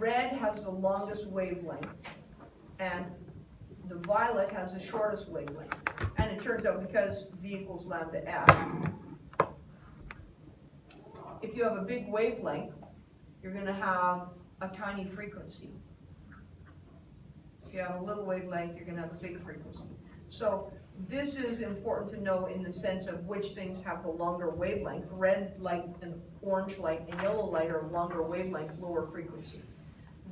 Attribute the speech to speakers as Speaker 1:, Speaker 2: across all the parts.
Speaker 1: red has the longest wavelength, and the violet has the shortest wavelength. And it turns out because V equals lambda F, if you have a big wavelength, you're going to have a tiny frequency. If you have a little wavelength, you're going to have a big frequency. So this is important to know in the sense of which things have the longer wavelength. Red light and orange light and yellow light are longer wavelength, lower frequency.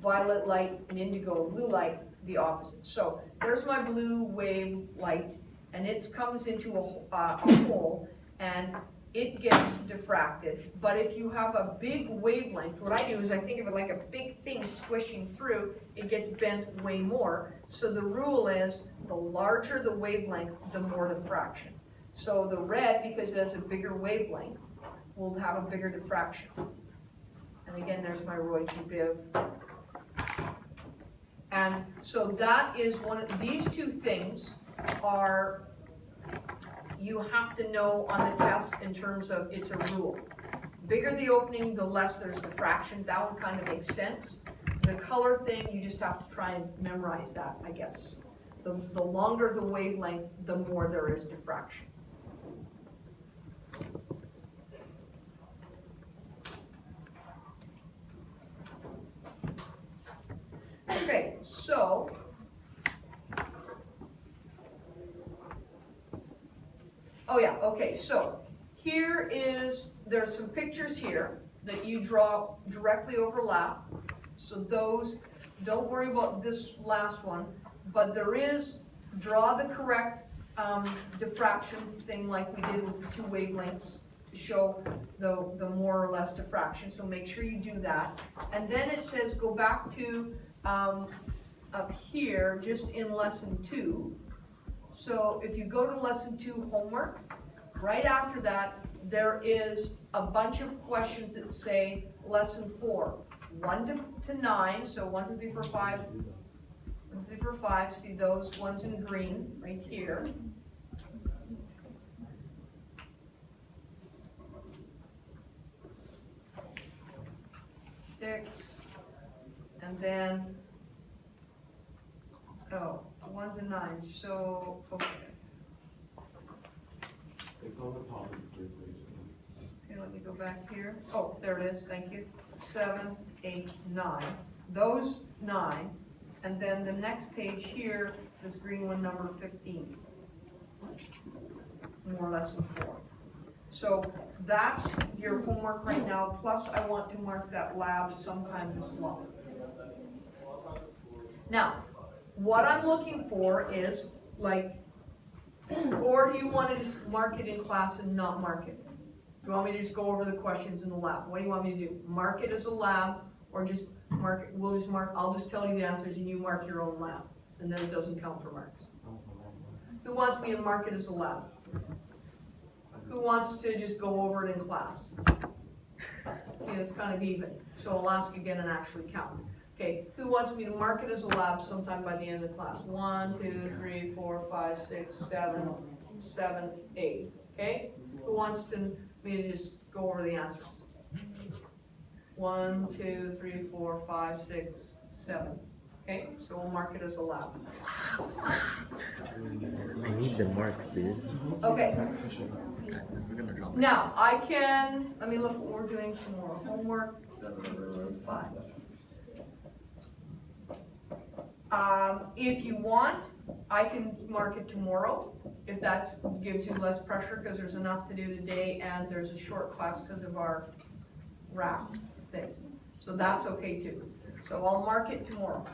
Speaker 1: Violet light and indigo and blue light, the opposite. So there's my blue wave light, and it comes into a hole, and it gets diffracted. But if you have a big wavelength, what I do is I think of it like a big thing squishing through, it gets bent way more. So the rule is the larger the wavelength, the more diffraction. So the red, because it has a bigger wavelength, will have a bigger diffraction. And again, there's my Roy G. Biv. And so that is one of these two things are you have to know on the test in terms of it's a rule. Bigger the opening, the less there's diffraction. That one kind of makes sense. The color thing, you just have to try and memorize that, I guess. The longer the wavelength, the more there is diffraction. Okay, so so there's some pictures here that you draw directly overlap. So those, don't worry about this last one, but there is, draw the correct diffraction thing like we did with the two wavelengths to show the more or less diffraction. So make sure you do that. And then it says go back to up here, just in lesson 2. So if you go to lesson 2 homework, right after that, there is a bunch of questions that say lesson 4, 1 to 9, so 1, 2, 3, 4, 5, 1, 2, 3, 4, 5, see those ones in green right here. Six, and then, 1 to 9, so, okay.
Speaker 2: It's on the top of the first page.
Speaker 1: Okay, let me go back here. Oh, there it is, thank you. 7, 8, 9. Those 9. And then the next page here, this green one, number 15. More lesson 4. So that's your homework right now, plus I want to mark that lab sometime this fall. Now, what I'm looking for is, like, or do you want to just mark it in class and not mark it? Do you want me to just go over the questions in the lab? What do you want me to do? Mark it as a lab, or just mark it, I'll just tell you the answers and you mark your own lab, and then it doesn't count for marks. Who wants me to mark it as a lab? Who wants to just go over it in class? Okay, it's kind of even, so I'll ask again and actually count. Okay, who wants me to mark it as a lab sometime by the end of the class? 1, 2, 3, 4, 5, 6, 7, 7, 8. Okay? Who wants me to just go over the answers? 1, 2, 3, 4, 5, 6, 7. Okay, so we'll mark it as a lab.
Speaker 3: I need the marks, dude.
Speaker 1: Okay. Now, let me look what we're doing tomorrow. Homework 5. If you want, I can mark it tomorrow, if that gives you less pressure, because there's enough to do today, and there's a short class because of our wrap thing. So that's okay too. So I'll mark it tomorrow.